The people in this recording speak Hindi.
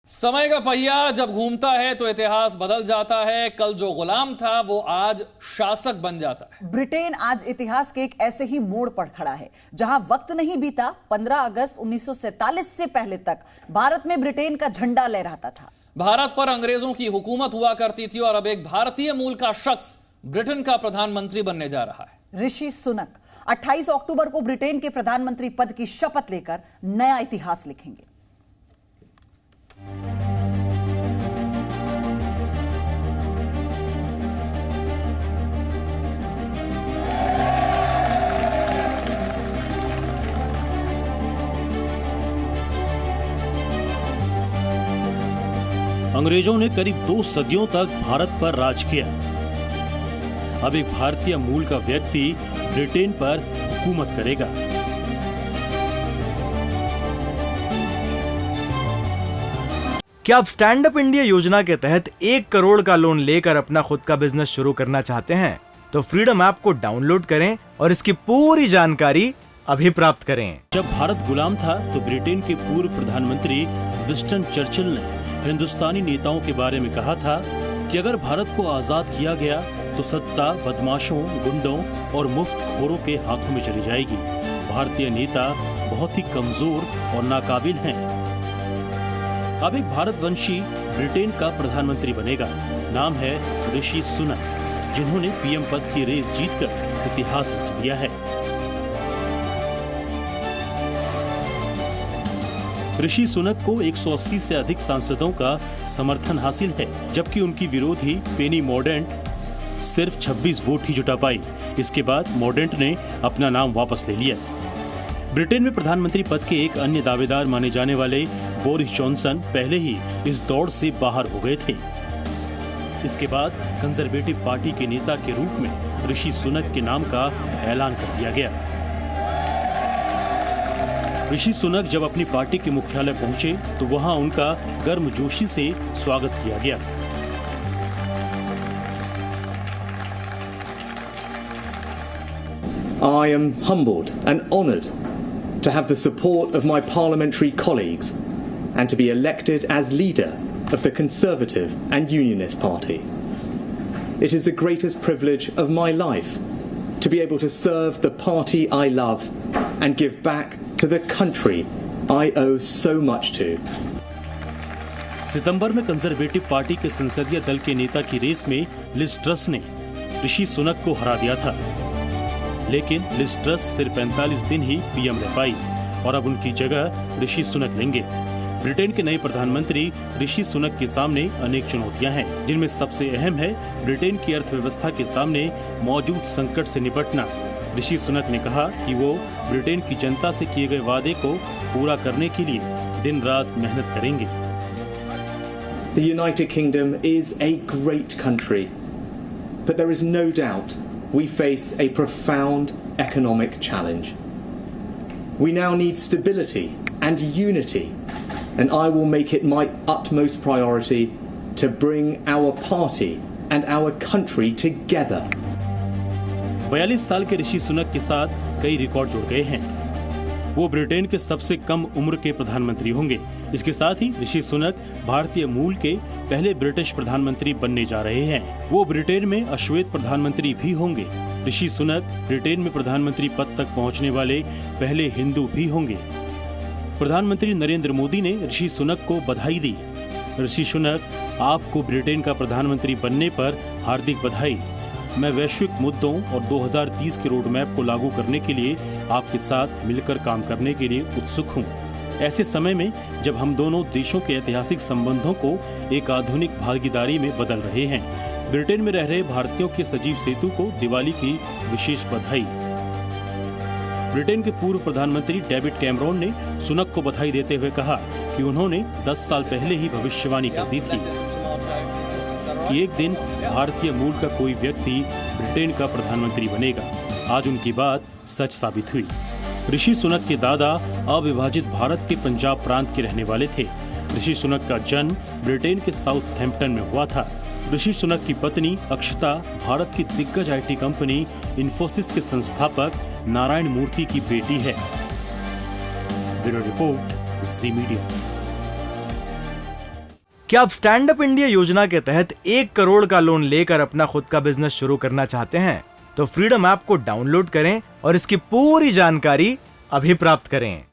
समय का पहिया जब घूमता है तो इतिहास बदल जाता है। कल जो गुलाम था वो आज शासक बन जाता है। ब्रिटेन आज इतिहास के एक ऐसे ही मोड़ पर खड़ा है जहां वक्त नहीं बीता। 15 अगस्त 1947 से पहले तक भारत में ब्रिटेन का झंडा लहराता था। भारत पर अंग्रेजों की हुकूमत हुआ करती थी और अब एक भारतीय मूल का शख्स ब्रिटेन का प्रधानमंत्री बनने जा रहा है। ऋषि सुनक 28 अक्टूबर को ब्रिटेन के प्रधानमंत्री पद की शपथ लेकर नया इतिहास लिखेंगे। अंग्रेजों ने करीब 2 सदियों तक भारत पर राज किया। अब एक भारतीय मूल का व्यक्ति ब्रिटेन पर हुकूमत करेगा। क्या आप स्टैंड अप इंडिया योजना के तहत 1 करोड़ का लोन लेकर अपना खुद का बिजनेस शुरू करना चाहते हैं? तो फ्रीडम ऐप को डाउनलोड करें और इसकी पूरी जानकारी अभी प्राप्त करें। जब भारत गुलाम था तो ब्रिटेन के पूर्व प्रधानमंत्री विंस्टन चर्चिल ने हिंदुस्तानी नेताओं के बारे में कहा था कि अगर भारत को आजाद किया गया तो सत्ता बदमाशों, गुंडों और मुफ्तखोरों के हाथों में चली जाएगी। भारतीय नेता बहुत ही कमजोर और नाकाबिल हैं। अब एक भारतवंशी ब्रिटेन का प्रधानमंत्री बनेगा। नाम है ऋषि सुनक, जिन्होंने पीएम पद की रेस जीतकर इतिहास रच दिया है। ऋषि सुनक को 180 से अधिक सांसदों का समर्थन हासिल है, जबकि उनकी विरोधी पेनी मोर्डेंट सिर्फ 26 वोट ही जुटा पाई। इसके बाद मोर्डेंट ने अपना नाम वापस ले लिया। ब्रिटेन में प्रधानमंत्री पद के एक अन्य दावेदार माने जाने वाले बोरिस जॉनसन पहले ही इस दौड़ से बाहर हो गए थे। इसके बाद कंजर्वेटिव पार्टी के नेता के रूप में ऋषि सुनक के नाम का ऐलान कर दिया गया। ऋषि सुनक जब अपनी पार्टी के मुख्यालय पहुंचे तो वहां उनका गर्मजोशी से स्वागत किया गया। I am humbled and honoured to have the support of my parliamentary colleagues and to be elected as leader of the Conservative and Unionist Party. It is the greatest privilege of my life to be able to serve the party I love and give back to the country I owe so much to. सितंबर में कंजर्वेटिव पार्टी के संसदीय दल के नेता की रेस में लिज ट्रस ने ऋषि सुनक को हरा दिया था, लेकिन लिज ट्रस सिर्फ 45 दिन ही पीएम रह पाई और अब उनकी जगह ऋषि सुनक लेंगे। ब्रिटेन के नए प्रधानमंत्री ऋषि सुनक के सामने अनेक चुनौतियां हैं, जिनमें सबसे अहम है ब्रिटेन की अर्थव्यवस्था के सामने मौजूद संकट से निपटना। ऋषि सुनक ने कहा कि वो ब्रिटेन की जनता से किए गए वादे को पूरा करने के लिए दिन रात मेहनत करेंगे। The United Kingdom is a great country, but there is no doubt we face a profound economic challenge. We now need stability and unity, and I will make it my utmost priority to bring our party and our country together. 42 साल के ऋषि सुनक के साथ कई रिकॉर्ड जुड़ गए हैं। वो ब्रिटेन के सबसे कम उम्र के प्रधानमंत्री होंगे। इसके साथ ही ऋषि सुनक भारतीय मूल के पहले ब्रिटिश प्रधानमंत्री बनने जा रहे हैं। वो ब्रिटेन में अश्वेत प्रधानमंत्री भी होंगे। ऋषि सुनक ब्रिटेन में प्रधानमंत्री पद तक पहुंचने वाले पहले हिंदू भी होंगे। प्रधानमंत्री नरेंद्र मोदी ने ऋषि सुनक को बधाई दी। ऋषि सुनक, आपको ब्रिटेन का प्रधानमंत्री बनने पर हार्दिक बधाई। मैं वैश्विक मुद्दों और 2030 के रोड मैप को लागू करने के लिए आपके साथ मिलकर काम करने के लिए उत्सुक हूं। ऐसे समय में जब हम दोनों देशों के ऐतिहासिक संबंधों को एक आधुनिक भागीदारी में बदल रहे हैं, ब्रिटेन में रह रहे भारतीयों के सजीव सेतु को दिवाली की विशेष बधाई। ब्रिटेन के पूर्व प्रधानमंत्री डेविड कैमरॉन ने सुनक को बधाई देते हुए कहा कि उन्होंने 10 साल पहले ही भविष्यवाणी कर दी थी कि एक दिन भारतीय मूल का कोई व्यक्ति ब्रिटेन का प्रधानमंत्री बनेगा। आज उनकी बात सच साबित हुई। ऋषि सुनक के दादा अविभाजित भारत के पंजाब प्रांत के रहने वाले थे। ऋषि सुनक का जन्म ब्रिटेन के साउथहैम्पटन में हुआ था। ऋषि सुनक की पत्नी अक्षता भारत की दिग्गज आईटी कंपनी इन्फोसिस के संस्थापक नारायण मूर्ति की बेटी है। ब्यूरो रिपोर्ट, जी मीडिया। क्या आप स्टैंड अप इंडिया योजना के तहत 1 करोड़ का लोन लेकर अपना खुद का बिजनेस शुरू करना चाहते हैं? तो फ्रीडम ऐप को डाउनलोड करें और इसकी पूरी जानकारी अभी प्राप्त करें।